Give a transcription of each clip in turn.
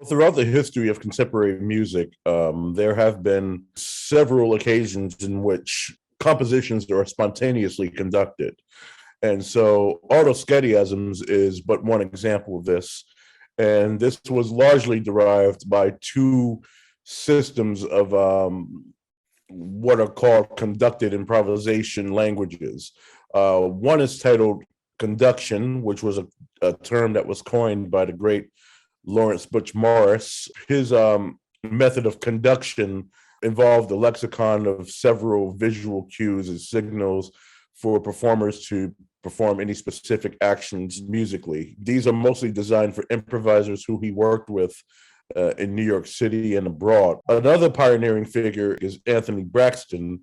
Throughout the history of contemporary music, there have been several occasions in which compositions are spontaneously conducted. And so Autoschediasms is but one example of this. And this was largely derived by two systems of what are called conducted improvisation languages. One is titled conduction, which was a term that was coined by the great Lawrence Butch Morris. His method of conduction involved a lexicon of several visual cues and signals for performers to perform any specific actions musically. These are mostly designed for improvisers who he worked with in New York City and abroad. Another pioneering figure is Anthony Braxton,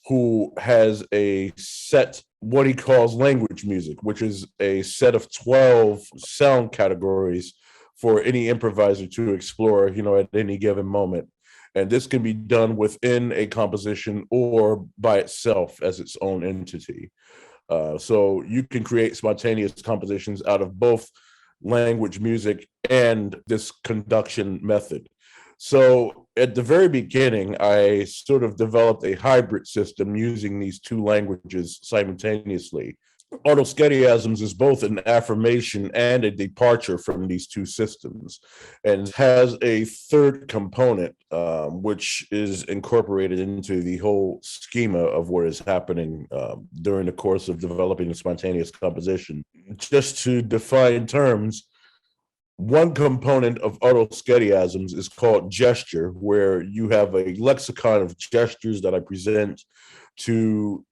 who has a set, what he calls language music, which is a set of 12 sound categories for any improviser to explore, at any given moment. And this can be done within a composition or by itself as its own entity. So you can create spontaneous compositions out of both language music and this conduction method. So at the very beginning, I sort of developed a hybrid system using these two languages simultaneously. Autoschediasms is both an affirmation and a departure from these two systems, and has a third component, which is incorporated into the whole schema of what is happening during the course of developing a spontaneous composition. Just to define terms, one component of Autoschediasms is called gesture, where you have a lexicon of gestures that I present to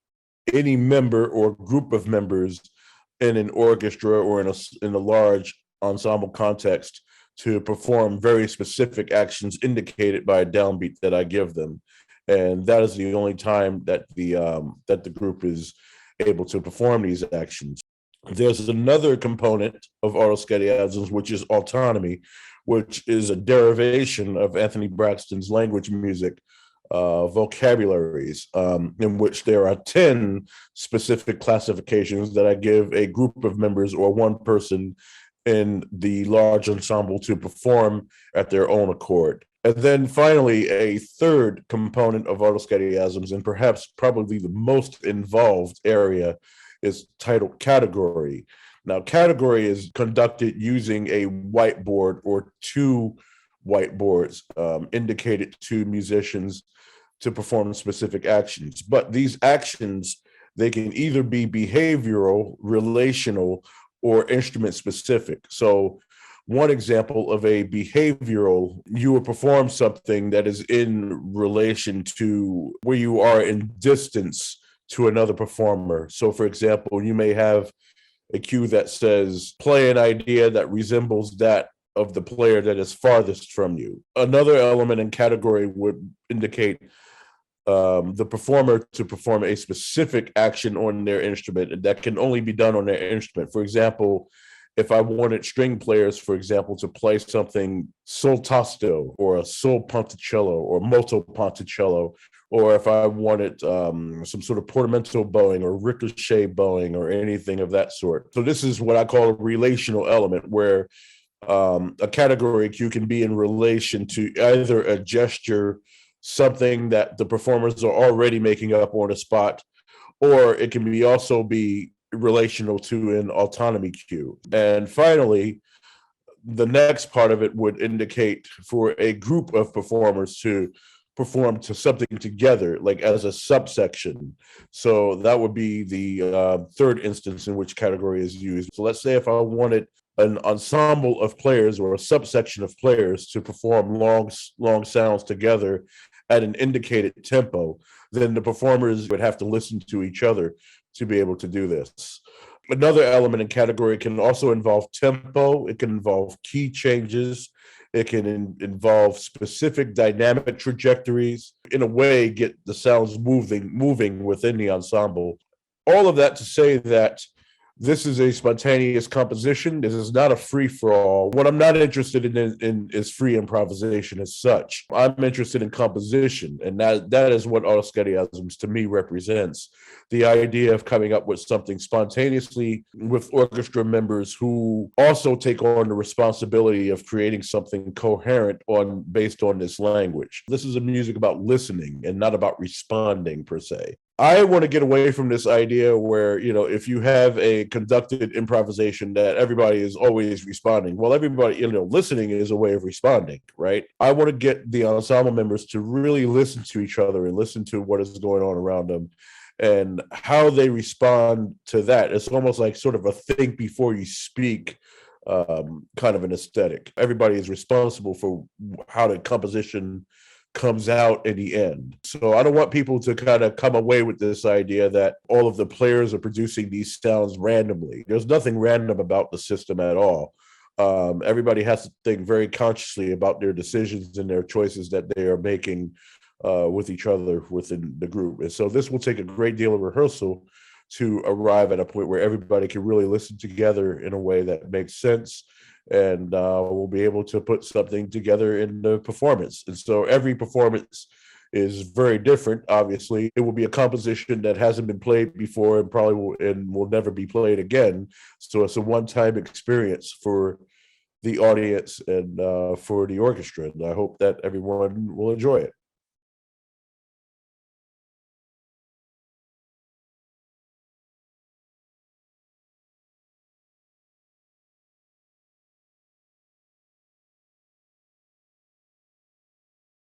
any member or group of members in an orchestra or in a large ensemble context to perform very specific actions indicated by a downbeat that I give them. And that is the only time that the group is able to perform these actions. There's another component of Autoschediasms, which is autonomy, which is a derivation of Anthony Braxton's language music vocabularies, in which there are 10 specific classifications that I give a group of members or one person in the large ensemble to perform at their own accord. And then finally, a third component of Autoschediasms, and perhaps probably the most involved area, is titled category. Now, category is conducted using a whiteboard or two whiteboards indicated to musicians to perform specific actions. But these actions, they can either be behavioral, relational, or instrument specific. So one example of a behavioral, you will perform something that is in relation to where you are in distance to another performer. So for example, you may have a cue that says, play an idea that resembles that of the player that is farthest from you. Another element in category would indicate the performer to perform a specific action on their instrument that can only be done on their instrument. For example, if I wanted string players, for example, to play something sol tasto or a sol ponticello or molto ponticello, or if I wanted some sort of portamento bowing or ricochet bowing or anything of that sort. So this is what I call a relational element, where a category cue can be in relation to either a gesture, something that the performers are already making up on the spot, or it can be also be relational to an autonomy cue. And finally, the next part of it would indicate for a group of performers to perform to something together, like as a subsection. So that would be the third instance in which category is used. So let's say if I wanted an ensemble of players or a subsection of players to perform long sounds together at an indicated tempo, then the performers would have to listen to each other to be able to do this. Another element in category can also involve tempo. It can involve key changes. It can involve specific dynamic trajectories. In a way, get the sounds moving within the ensemble. All of that to say that This is a spontaneous composition. This is not a free for all. What I'm not interested in is free improvisation as such. I'm interested in composition, and that is what Autoschediasms to me represents. The idea of coming up with something spontaneously with orchestra members who also take on the responsibility of creating something coherent based on this language. This is a music about listening and not about responding per se. I want to get away from this idea where, if you have a conducted improvisation that everybody is always responding. Well, everybody, listening is a way of responding, right? I want to get the ensemble members to really listen to each other and listen to what is going on around them and how they respond to that. It's almost like sort of a think before you speak kind of an aesthetic. Everybody is responsible for how the composition comes out in the end. So I don't want people to kind of come away with this idea that all of the players are producing these sounds randomly. There's nothing random about the system at all. Everybody has to think very consciously about their decisions and their choices that they are making with each other within the group. And so this will take a great deal of rehearsal to arrive at a point where everybody can really listen together in a way that makes sense, and we'll be able to put something together in the performance. And so every performance is very different. Obviously, it will be a composition that hasn't been played before and probably will never be played again. So it's a one-time experience for the audience and for the orchestra. And I hope that everyone will enjoy it.